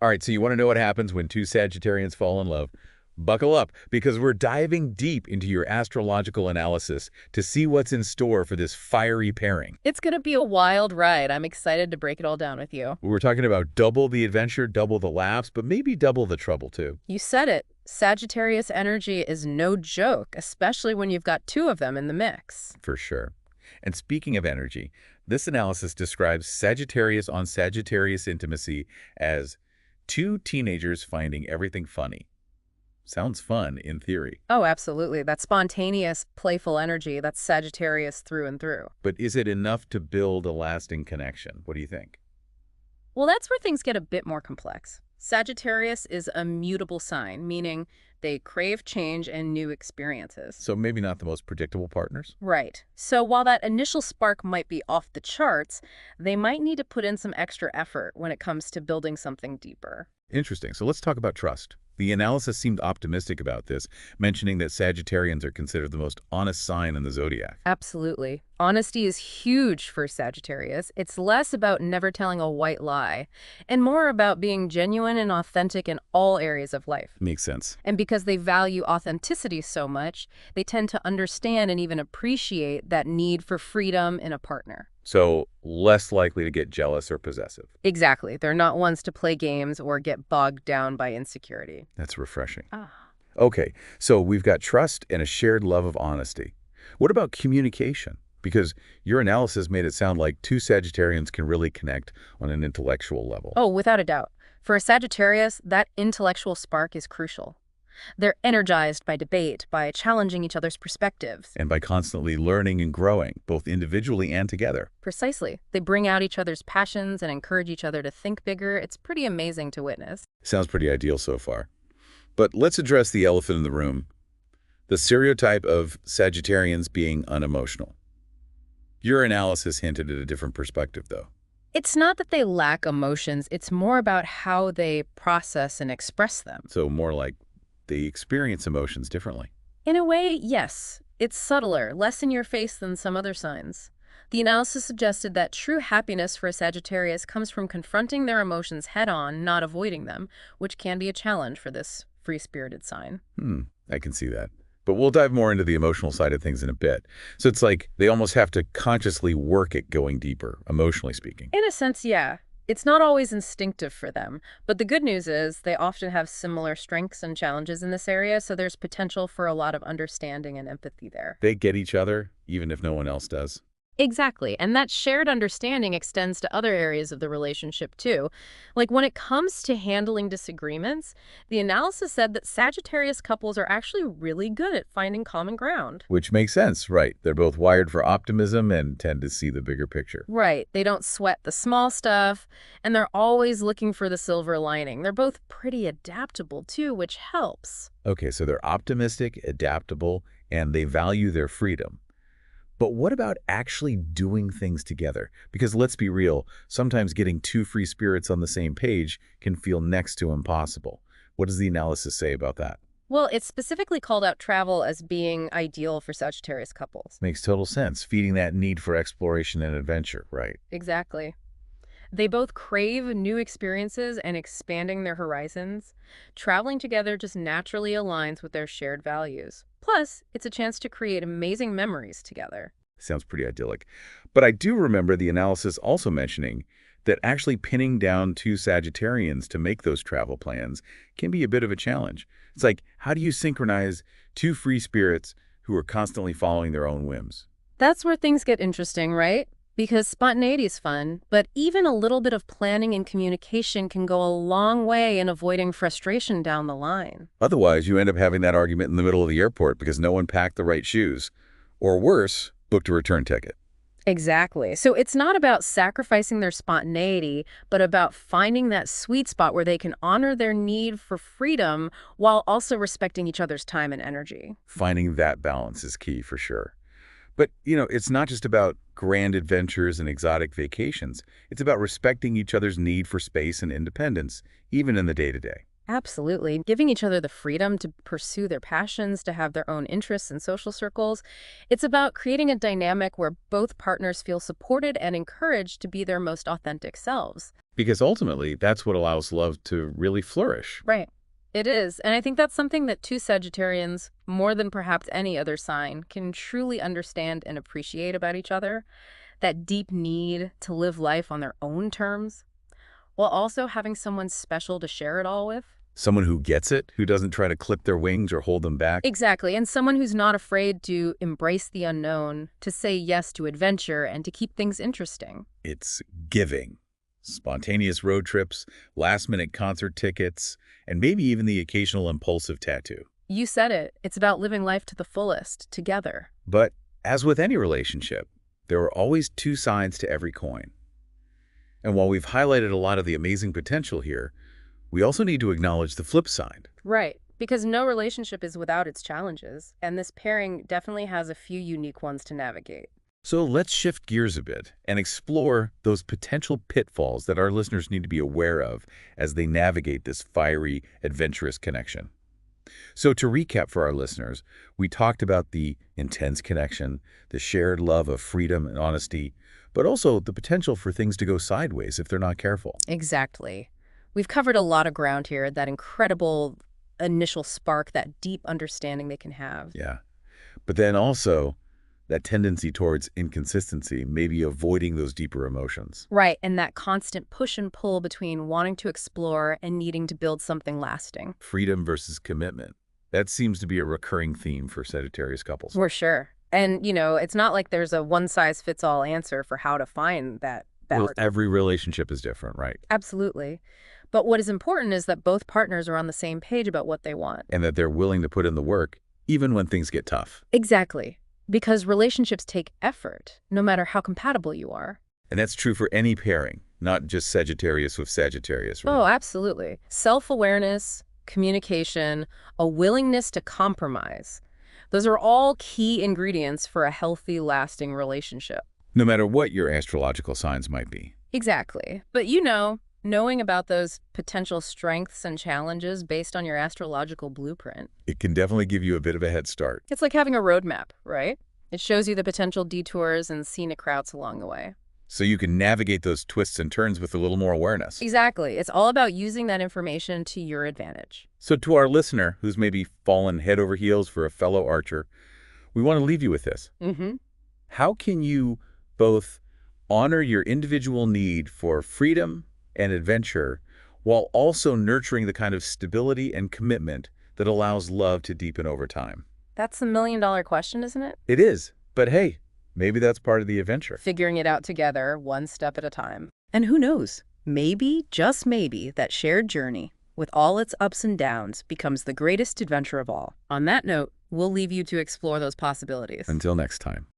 All right, so you want to know what happens when two Sagittarians fall in love? Buckle up, because we're diving deep into your astrological analysis to see what's in store for this fiery pairing. It's going to be a wild ride. I'm excited to break it all down with you. We're talking about double the adventure, double the laughs, but maybe double the trouble too. You said it. Sagittarius energy is no joke, especially when you've got two of them in the mix. For sure. And speaking of energy, this analysis describes Sagittarius on Sagittarius intimacy as two teenagers finding everything funny. Sounds fun in theory. Oh, absolutely. That spontaneous, playful energy, that's Sagittarius through and through. But is it enough to build a lasting connection? What do you think? Well, that's where things get a bit more complex. Sagittarius is a mutable sign, meaning they crave change and new experiences. So maybe not the most predictable partners? Right. So while that initial spark might be off the charts, they might need to put in some extra effort when it comes to building something deeper. Interesting. So let's talk about trust. The analysis seemed optimistic about this, mentioning that Sagittarians are considered the most honest sign in the zodiac. Absolutely. Honesty is huge for Sagittarius. It's less about never telling a white lie and more about being genuine and authentic in all areas of life. Makes sense. And because they value authenticity so much, they tend to understand and even appreciate that need for freedom in a partner. So less likely to get jealous or possessive. Exactly. They're not ones to play games or get bogged down by insecurity. That's refreshing. Ah. Okay, so we've got trust and a shared love of honesty. What about communication? Because your analysis made it sound like two Sagittarians can really connect on an intellectual level. Oh, without a doubt. For a Sagittarius, that intellectual spark is crucial. They're energized by debate, by challenging each other's perspectives. And by constantly learning and growing, both individually and together. Precisely. They bring out each other's passions and encourage each other to think bigger. It's pretty amazing to witness. Sounds pretty ideal so far. But let's address the elephant in the room, the stereotype of Sagittarians being unemotional. Your analysis hinted at a different perspective, though. It's not that they lack emotions. It's more about how they process and express them. So more like they experience emotions differently. In a way, yes. It's subtler, less in your face than some other signs. The analysis suggested that true happiness for a Sagittarius comes from confronting their emotions head-on, not avoiding them, which can be a challenge for this free-spirited sign. I can see that. But we'll dive more into the emotional side of things in a bit. So it's like they almost have to consciously work at going deeper, emotionally speaking. In a sense, yeah. It's not always instinctive for them, but the good news is they often have similar strengths and challenges in this area, so there's potential for a lot of understanding and empathy there. They get each other, even if no one else does. Exactly, and that shared understanding extends to other areas of the relationship too. Like when it comes to handling disagreements, the analysis said that Sagittarius couples are actually really good at finding common ground. Which makes sense, right? They're both wired for optimism and tend to see the bigger picture. Right, they don't sweat the small stuff, and they're always looking for the silver lining. They're both pretty adaptable too, which helps. Okay, so they're optimistic, adaptable, and they value their freedom. But what about actually doing things together? Because let's be real, sometimes getting two free spirits on the same page can feel next to impossible. What does the analysis say about that? Well, it specifically called out travel as being ideal for Sagittarius couples. Makes total sense, feeding that need for exploration and adventure, right? Exactly. They both crave new experiences and expanding their horizons. Traveling together just naturally aligns with their shared values. Plus, it's a chance to create amazing memories together. Sounds pretty idyllic. But I do remember the analysis also mentioning that actually pinning down two Sagittarians to make those travel plans can be a bit of a challenge. It's like, how do you synchronize two free spirits who are constantly following their own whims? That's where things get interesting, right? Because spontaneity is fun, but even a little bit of planning and communication can go a long way in avoiding frustration down the line. Otherwise, you end up having that argument in the middle of the airport because no one packed the right shoes. Or worse, booked a return ticket. Exactly. So it's not about sacrificing their spontaneity, but about finding that sweet spot where they can honor their need for freedom while also respecting each other's time and energy. Finding that balance is key for sure. But, it's not just about grand adventures and exotic vacations. It's about respecting each other's need for space and independence, even in the day-to-day. Absolutely. Giving each other the freedom to pursue their passions, to have their own interests and social circles. It's about creating a dynamic where both partners feel supported and encouraged to be their most authentic selves. Because ultimately, that's what allows love to really flourish. Right. It is. And I think that's something that two Sagittarians, more than perhaps any other sign, can truly understand and appreciate about each other. That deep need to live life on their own terms, while also having someone special to share it all with. Someone who gets it, who doesn't try to clip their wings or hold them back. Exactly. And someone who's not afraid to embrace the unknown, to say yes to adventure, and to keep things interesting. It's giving. Spontaneous road trips, last-minute concert tickets, and maybe even the occasional impulsive tattoo. You said it. It's about living life to the fullest, together. But as with any relationship, there are always two sides to every coin. And while we've highlighted a lot of the amazing potential here, we also need to acknowledge the flip side. Right. Because no relationship is without its challenges, and this pairing definitely has a few unique ones to navigate. So let's shift gears a bit and explore those potential pitfalls that our listeners need to be aware of as they navigate this fiery, adventurous connection. So to recap for our listeners, we talked about the intense connection, the shared love of freedom and honesty, but also the potential for things to go sideways if they're not careful. Exactly. We've covered a lot of ground here, that incredible initial spark, that deep understanding they can have. Yeah. But then also that tendency towards inconsistency, maybe avoiding those deeper emotions. Right, and that constant push and pull between wanting to explore and needing to build something lasting. Freedom versus commitment. That seems to be a recurring theme for Sagittarius couples. For sure. And, it's not like there's a one-size-fits-all answer for how to find that balance. Well, every relationship is different, right? Absolutely. But what is important is that both partners are on the same page about what they want. And that they're willing to put in the work, even when things get tough. Exactly. Because relationships take effort, no matter how compatible you are. And that's true for any pairing, not just Sagittarius with Sagittarius, right? Oh, absolutely. Self-awareness, communication, a willingness to compromise. Those are all key ingredients for a healthy, lasting relationship. No matter what your astrological signs might be. Exactly. But knowing about those potential strengths and challenges based on your astrological blueprint. It can definitely give you a bit of a head start. It's like having a roadmap, right? It shows you the potential detours and scenic routes along the way. So you can navigate those twists and turns with a little more awareness. Exactly. It's all about using that information to your advantage. So to our listener who's maybe fallen head over heels for a fellow archer, we want to leave you with this. How can you both honor your individual need for freedom and adventure while also nurturing the kind of stability and commitment that allows love to deepen over time? That's the million-dollar question, isn't it? It is. But hey, maybe that's part of the adventure. Figuring it out together, one step at a time. And who knows? Maybe, just maybe, that shared journey, with all its ups and downs, becomes the greatest adventure of all. On that note, we'll leave you to explore those possibilities. Until next time.